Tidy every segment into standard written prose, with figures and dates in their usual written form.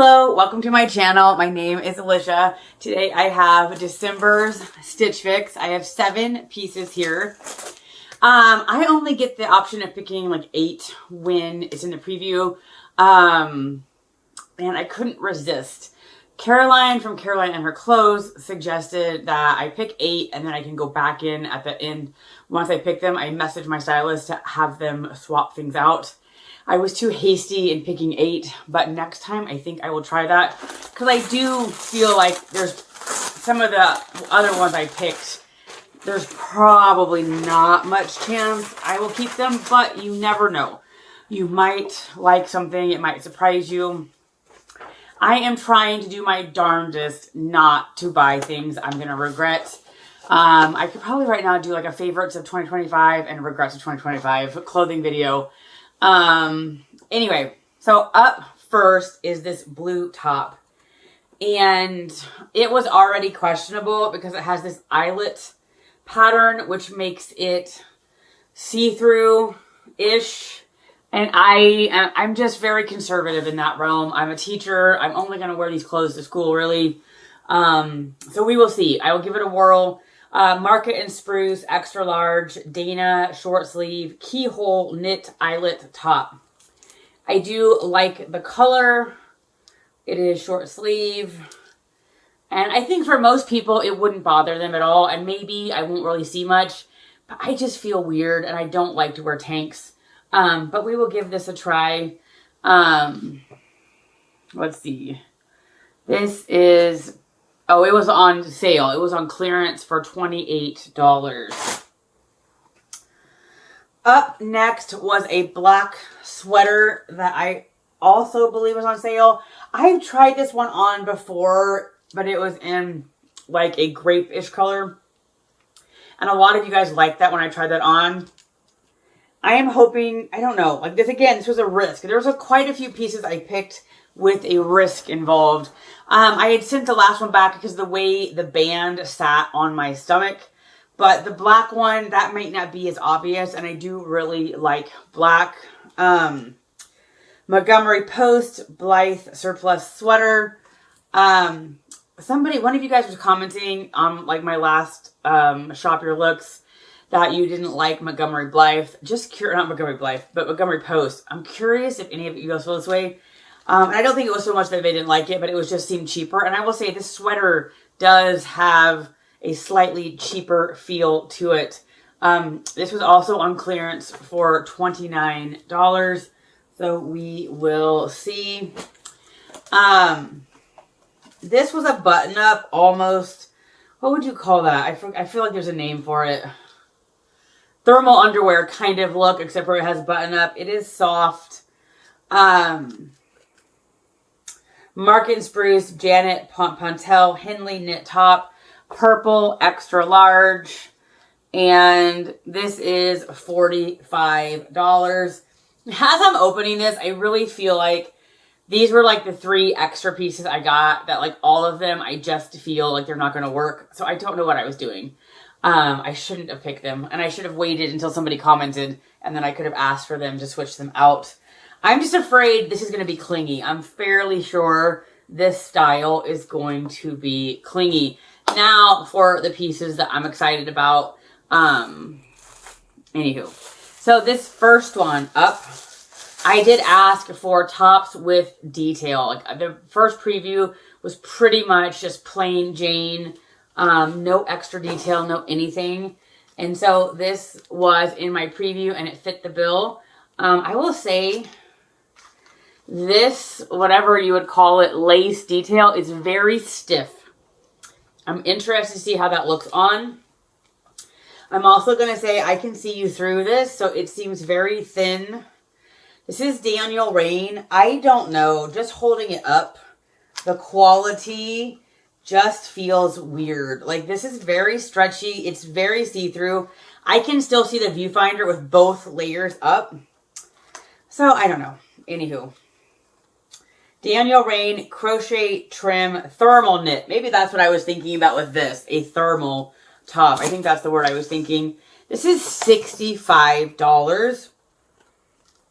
Hello, welcome to my channel. My name is Alicia. Today I have December's Stitch Fix. I have 7 pieces here. I only get the option of picking like 8 when it's in the preview. And I couldn't resist. Caroline from Caroline and Her Clothes suggested that I pick 8 and then I can go back in at the end. Once I pick them, I message my stylist to have them swap things out. I was too hasty in picking 8, but next time I think I will try that because I do feel like there's some of the other ones I picked, there's probably not much chance I will keep them, but you never know. You might like something, it might surprise you. I am trying to do my darndest not to buy things I'm going to regret. I could probably right now do like a favorites of 2025 and regrets of 2025 clothing video. Anyway, so up first is this blue top, and it was already questionable because it has this eyelet pattern, which makes it see-through-ish, and I'm just very conservative in that realm. I'm a teacher. I'm only going to wear these clothes to school, really. So we will see. I will give it a whirl. Market and Spruce, extra large, Dana, short sleeve, keyhole knit eyelet top. I do like the color. It is short sleeve. And I think for most people, it wouldn't bother them at all. And maybe I won't really see much. But I just feel weird and I don't like to wear tanks. But we will give this a try. Let's see. This is... Oh, it was on sale. It was on clearance for $28. Up next was a black sweater that I also believe was on sale. I've tried this one on before, but it was in like a grape-ish color. And a lot of you guys liked that when I tried that on. I am hoping, I don't know, like this again, this was a risk. There was quite a few pieces I picked with a risk involved. I had sent the last one back because of the way the band sat on my stomach. But the black one, that might not be as obvious. And I do really like black. Montgomery Post Blythe surplus sweater. One of you guys was commenting on like my last Shop Your Looks that you didn't like Montgomery Blythe. Not Montgomery Blythe, but Montgomery Post. I'm curious if any of you guys feel this way. And I don't think it was so much that they didn't like it, but it was just seemed cheaper. And I will say this sweater does have a slightly cheaper feel to it. This was also on clearance for $29. So we will see. This was a button-up almost. What would you call that? I feel like there's a name for it. Thermal underwear kind of look, except for it has button-up. It is soft. Market and Spruce, Janet Pontel, Henley knit top, purple, extra large, and this is $45. As I'm opening this, I really feel like these were like the 3 extra pieces I got that like all of them, I just feel like they're not going to work. So I don't know what I was doing. I shouldn't have picked them, and I should have waited until somebody commented, and then I could have asked for them to switch them out. I'm just afraid this is going to be clingy. I'm fairly sure this style is going to be clingy. Now for the pieces that I'm excited about. Anywho. So this first one up, I did ask for tops with detail. Like the first preview was pretty much just plain Jane. No extra detail, no anything. And so this was in my preview and it fit the bill. I will say... This, whatever you would call it, lace detail is very stiff. I'm interested to see how that looks on. I'm also going to say I can see you through this, so it seems very thin. This is Daniel Rain. I don't know, just holding it up, the quality just feels weird. Like this is very stretchy. It's very see-through. I can still see the viewfinder with both layers up. So I don't know. Anywho. Daniel Rain crochet trim thermal knit. Maybe that's what I was thinking about with this. A thermal top. I think that's the word I was thinking. This is $65.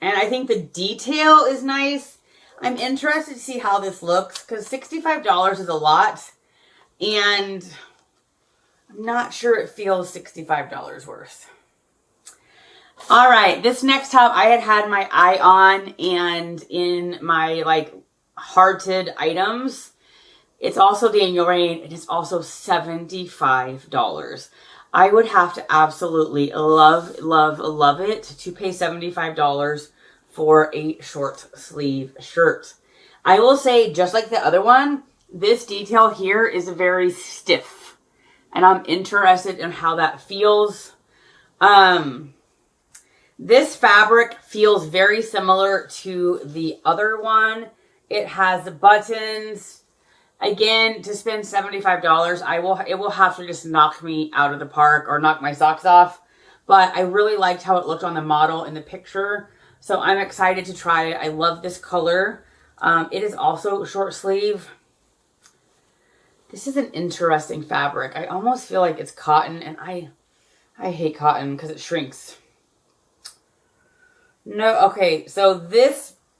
And I think the detail is nice. I'm interested to see how this looks because $65 is a lot. And I'm not sure it feels $65 worth. All right, this next top I had my eye on, and in my like hearted items, it's also Daniel Rain, and it's also $75. I would have to absolutely love, love, love it to pay $75 for a short sleeve shirt. I will say, just like the other one, this detail here is very stiff, and I'm interested in how that feels. This fabric feels very similar to the other one. It has buttons. Again, to spend $75, it will have to just knock me out of the park or knock my socks off. But I really liked how it looked on the model in the picture. So I'm excited to try it. I love this color. It is also short sleeve. This is an interesting fabric. I almost feel like it's cotton, and I hate cotton because it shrinks. No, okay, so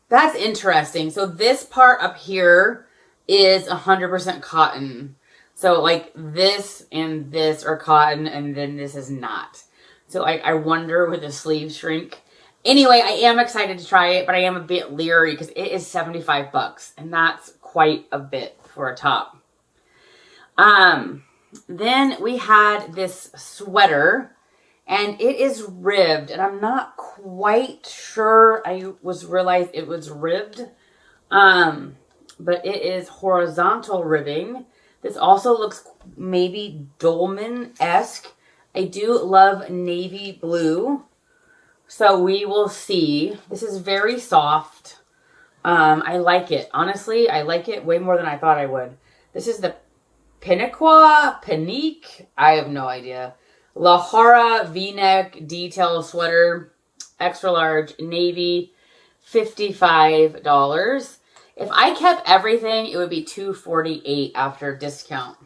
that's interesting. So this part up here is 100% cotton. So like this and this are cotton, and then this is not. So I wonder would the sleeves shrink. Anyway, I am excited to try it, but I am a bit leery because it is $75, and that's quite a bit for a top. Then we had this sweater, and it is ribbed, and I'm not quite sure I realized it was ribbed. But it is horizontal ribbing. This also looks maybe dolman-esque. I do love navy blue. So we will see. This is very soft. I like it. Honestly, I like it way more than I thought I would. This is the Panique. I have no idea. Lahara V-neck detail sweater, extra large, navy, $55. If I kept everything, it would be $248 after discount.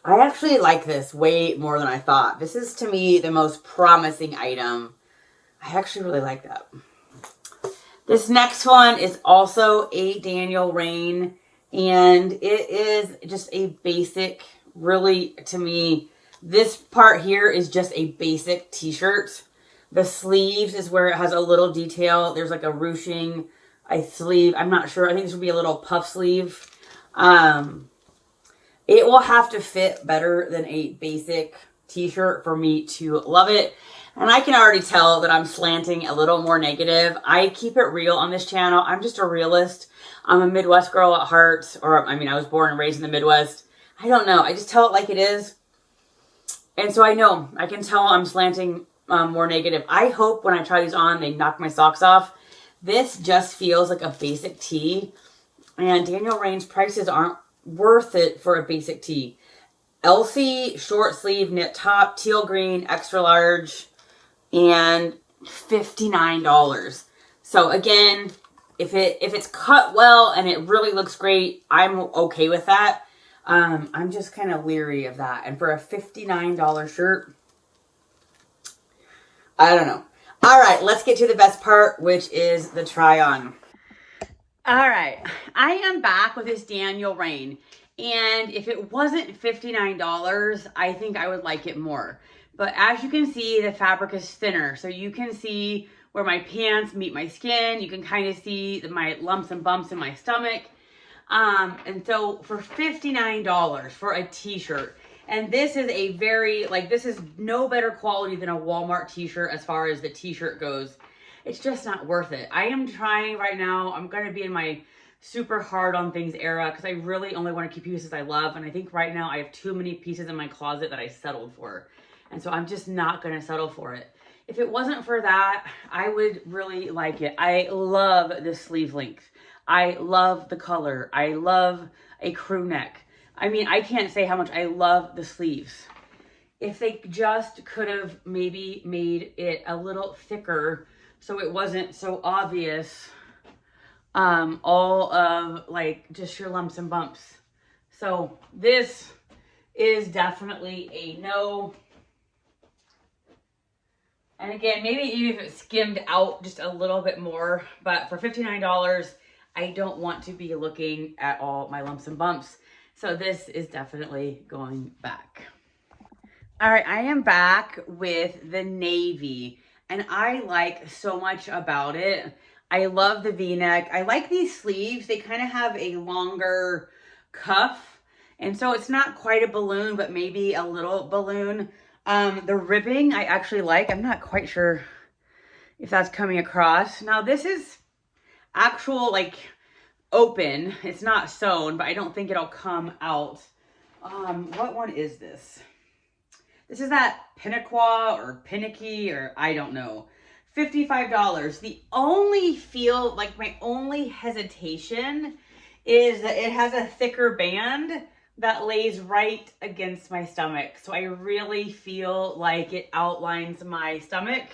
I actually like this way more than I thought. This is, to me, the most promising item. I actually really like that. This next one is also a Daniel Rain, and it is just a basic, really, to me, this part here is just a basic t-shirt. The sleeves is where it has a little detail. There's like a ruching sleeve. I'm not sure. I think this would be a little puff sleeve. It will have to fit better than a basic t-shirt for me to love it. And I can already tell that I'm slanting a little more negative. I keep it real on this channel. I'm just a realist. I'm a Midwest girl at heart. Or, I mean, I was born and raised in the Midwest. I don't know. I just tell it like it is. And so I know. I can tell I'm slanting more negative. I hope when I try these on, they knock my socks off. This just feels like a basic tee. And Daniel Rain's prices aren't worth it for a basic tee. Elsie short sleeve knit top, teal green, extra large, and $59. So again, if it's cut well and it really looks great, I'm okay with that. I'm just kind of leery of that. And for a $59 shirt, I don't know. All right, let's get to the best part, which is the try on. All right, I am back with this Daniel Rain. And if it wasn't $59, I think I would like it more. But as you can see, the fabric is thinner. So you can see where my pants meet my skin. You can kind of see my lumps and bumps in my stomach. And so for $59 for a t-shirt, and this is a very, like, this is no better quality than a Walmart t-shirt as far as the t-shirt goes. It's just not worth it. I am trying right now. I'm going to be in my super hard on things era because I really only want to keep pieces I love. And I think right now I have too many pieces in my closet that I settled for. And so I'm just not going to settle for it. If it wasn't for that, I would really like it. I love this sleeve length. I love the color. I love a crew neck. I mean, I can't say how much I love the sleeves. If they just could have maybe made it a little thicker so it wasn't so obvious, all of like just your lumps and bumps. So this is definitely a no. And again, maybe even if it skimmed out just a little bit more, but for $59, I don't want to be looking at all my lumps and bumps. So this is definitely going back. All right, I am back with the navy, and I like so much about it. I love the V-neck. I like these sleeves. They kind of have a longer cuff, and so it's not quite a balloon, but maybe a little balloon. The ribbing I actually like. I'm not quite sure if that's coming across. Now this is actual like open. It's not sewn, but I don't think it'll come out. What one is this? This is that Pinaquah or Pinicky or I don't know. $55. The only my only hesitation is that it has a thicker band that lays right against my stomach. So I really feel like it outlines my stomach.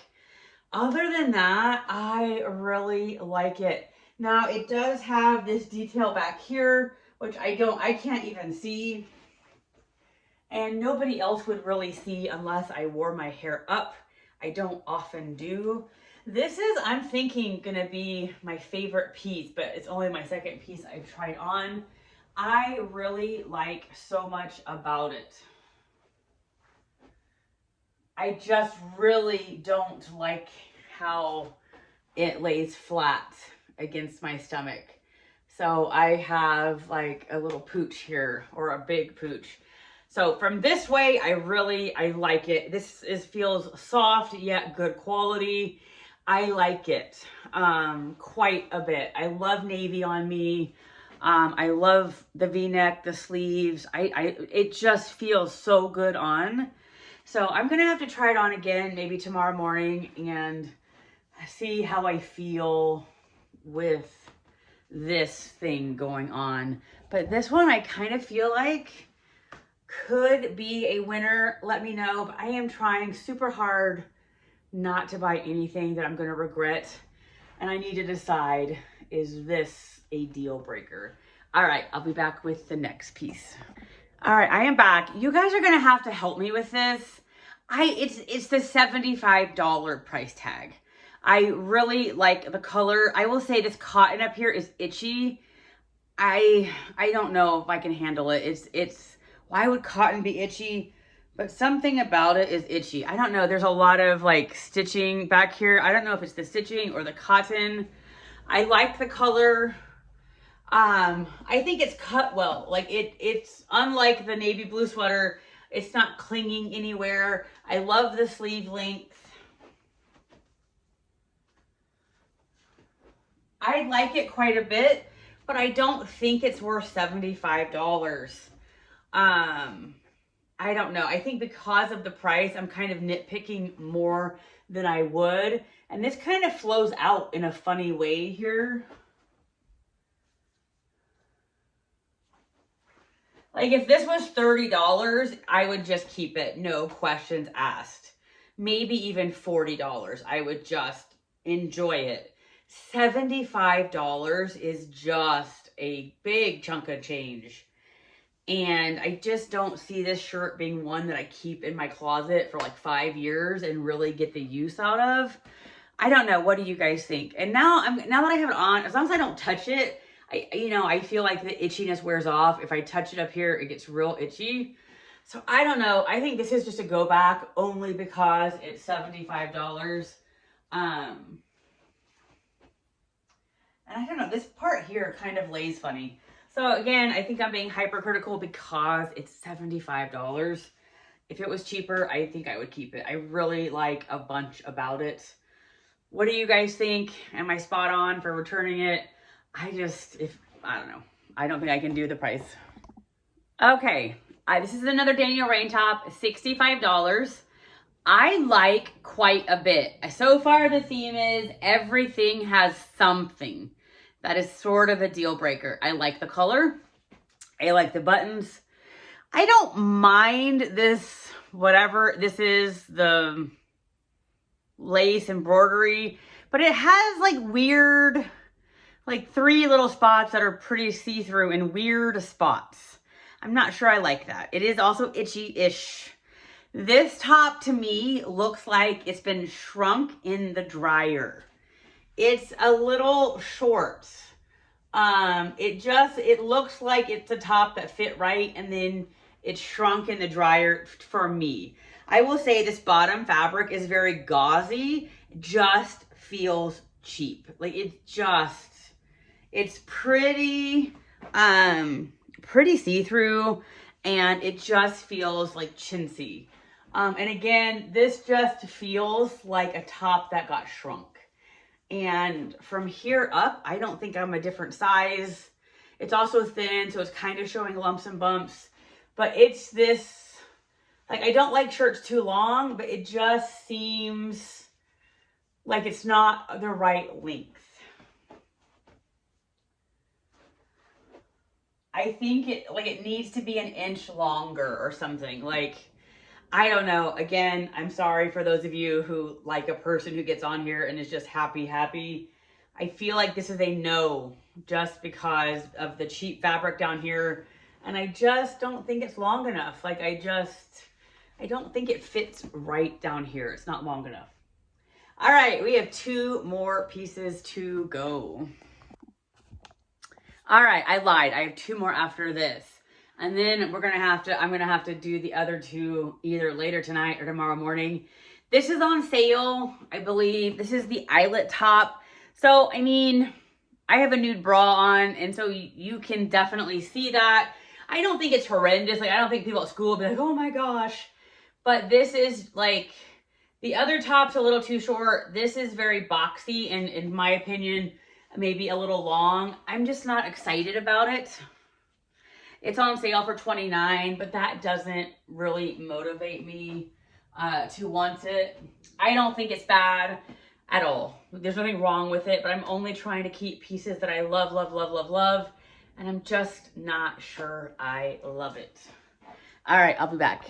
Other than that, I really like it. Now it does have this detail back here, which I can't even see. And nobody else would really see unless I wore my hair up. I don't often do. This is, I'm thinking, gonna be my favorite piece, but it's only my second piece I've tried on. I really like so much about it. I just really don't like how it lays flat against my stomach. So I have like a little pooch here, or a big pooch. So from this way, I like it. This feels soft yet good quality. I like it quite a bit. I love navy on me. I love the V-neck, the sleeves. It just feels so good on. So I'm gonna have to try it on again, maybe tomorrow morning, and see how I feel with this thing going on. But this one, I kind of feel like could be a winner. Let me know. But I am trying super hard not to buy anything that I'm going to regret. And I need to decide, is this a deal breaker? All right, I'll be back with the next piece. All right, I am back. You guys are going to have to help me with this. It's the $75 price tag. I really like the color. I will say this cotton up here is itchy. I don't know if I can handle it. It's why would cotton be itchy? But something about it is itchy. I don't know. There's a lot of like stitching back here. I don't know if it's the stitching or the cotton. I like the color. I think it's cut well. Like it's unlike the navy blue sweater. It's not clinging anywhere. I love the sleeve length. I like it quite a bit, but I don't think it's worth $75. I don't know. I think because of the price, I'm kind of nitpicking more than I would. And this kind of flows out in a funny way here. Like if this was $30, I would just keep it. No questions asked. Maybe even $40. I would just enjoy it. $75 is just a big chunk of change. And I just don't see this shirt being one that I keep in my closet for like 5 years and really get the use out of. I don't know. What do you guys think? And now that I have it on, as long as I don't touch it, I feel like the itchiness wears off. If I touch it up here, it gets real itchy. So I don't know. I think this is just a go back only because it's $75. And I don't know, this part here kind of lays funny. So again, I think I'm being hypercritical because it's $75. If it was cheaper, I think I would keep it. I really like a bunch about it. What do you guys think? Am I spot on for returning it? I don't know. I don't think I can do the price. Okay, this is another Daniel Rain top, $65. I like quite a bit. So far the theme is everything has something. That is sort of a deal breaker. I like the color. I like the buttons. I don't mind this, whatever. This is the lace embroidery, but it has like weird, like 3 little spots that are pretty see-through and weird spots. I'm not sure I like that. It is also itchy-ish. This top to me looks like it's been shrunk in the dryer. It's a little short. It looks like it's a top that fit right, and then it's shrunk in the dryer for me. I will say this bottom fabric is very gauzy, just feels cheap. Like it's pretty, pretty see-through, and it just feels like chintzy. And again, this just feels like a top that got shrunk. And from here up, I don't think I'm a different size. It's also thin, so it's kind of showing lumps and bumps. But it's this, like, I don't like shirts too long, but it just seems like it's not the right length. I think it needs to be an inch longer or something. Like, I don't know. Again, I'm sorry for those of you who like a person who gets on here and is just happy. I feel like this is a no, just because of the cheap fabric down here. And I just don't think it's long enough. Like, I don't think it fits right down here. It's not long enough. All right, we have 2 more pieces to go. All right, I lied. I have 2 more after this. And then I'm gonna have to do the other 2 either later tonight or tomorrow morning. This is on sale, I believe. This is the eyelet top. So, I mean, I have a nude bra on, and so you can definitely see that. I don't think it's horrendous. Like, I don't think people at school will be like, oh my gosh. But this is like, the other top's a little too short. This is very boxy, and in my opinion, maybe a little long. I'm just not excited about it. It's on sale for $29, but that doesn't really motivate me to want it. I don't think it's bad at all. There's nothing wrong with it, but I'm only trying to keep pieces that I love, and I'm just not sure I love it. All right, I'll be back.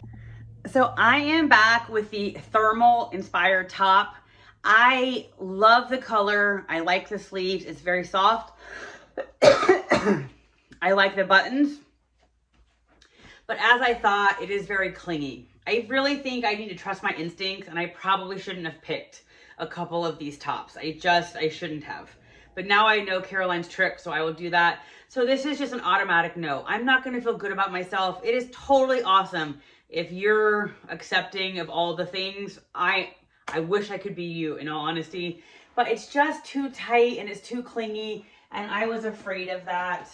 So I am back with the thermal inspired top. I love the color. I like the sleeves. It's very soft. I like the buttons. But as I thought, it is very clingy. I really think I need to trust my instincts, and I probably shouldn't have picked a couple of these tops. I shouldn't have. But now I know Caroline's trick, so I will do that. So this is just an automatic no. I'm not going to feel good about myself. It is totally awesome if you're accepting of all the things. I wish I could be you, in all honesty. But it's just too tight, and it's too clingy, and I was afraid of that.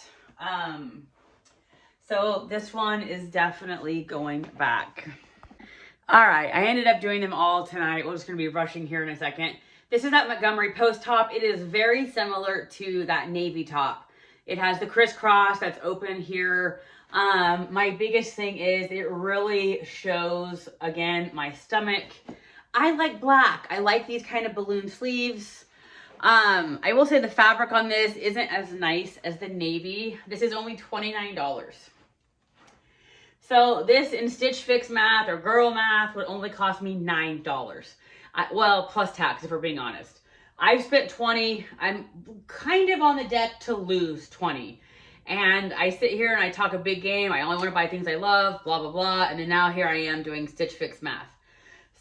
So this one is definitely going back. All right, I ended up doing them all tonight. We're just gonna be rushing here in a second. This is that Montgomery Post top. It is very similar to that navy top. It has the crisscross that's open here. My biggest thing is it really shows, again, my stomach. I like black. I like these kind of balloon sleeves. I will say the fabric on this isn't as nice as the navy. This is only $29. So this in Stitch Fix math or girl math would only cost me $9. Well, plus tax, if we're being honest. I've spent $20. I'm kind of on the deck to lose $20. And I sit here and I talk a big game. I only want to buy things I love, blah, blah, blah. And then now here I am doing Stitch Fix math.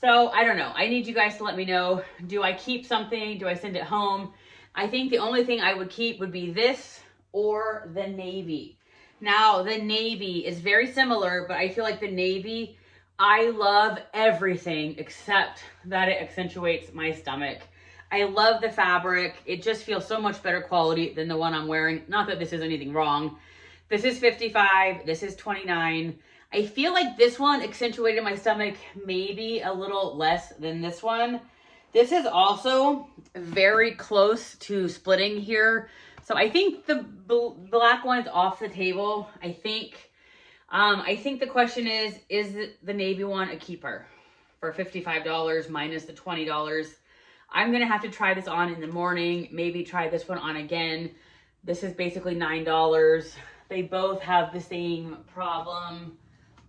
So I don't know. I need you guys to let me know. Do I keep something? Do I send it home? I think the only thing I would keep would be this or the navy. Now, the navy is very similar, but I feel like the navy, I love everything except that it accentuates my stomach. I love the fabric. It just feels so much better quality than the one I'm wearing. Not that this is anything wrong. This is $55. This is $29. I feel like this one accentuated my stomach maybe a little less than this one. This is also very close to splitting here. So I think the black one's off the table. I think the question is the navy one a keeper for $55 minus the $20? I'm going to have to try this on in the morning, maybe try this one on again. This is basically $9. They both have the same problem.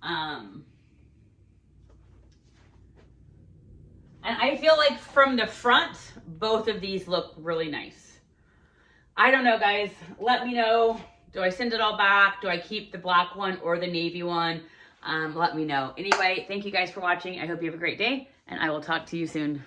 And I feel like from the front, both of these look really nice. I don't know, guys. Let me know. Do I send it all back? Do I keep the black one or the navy one? Let me know. Anyway, thank you guys for watching. I hope you have a great day, and I will talk to you soon.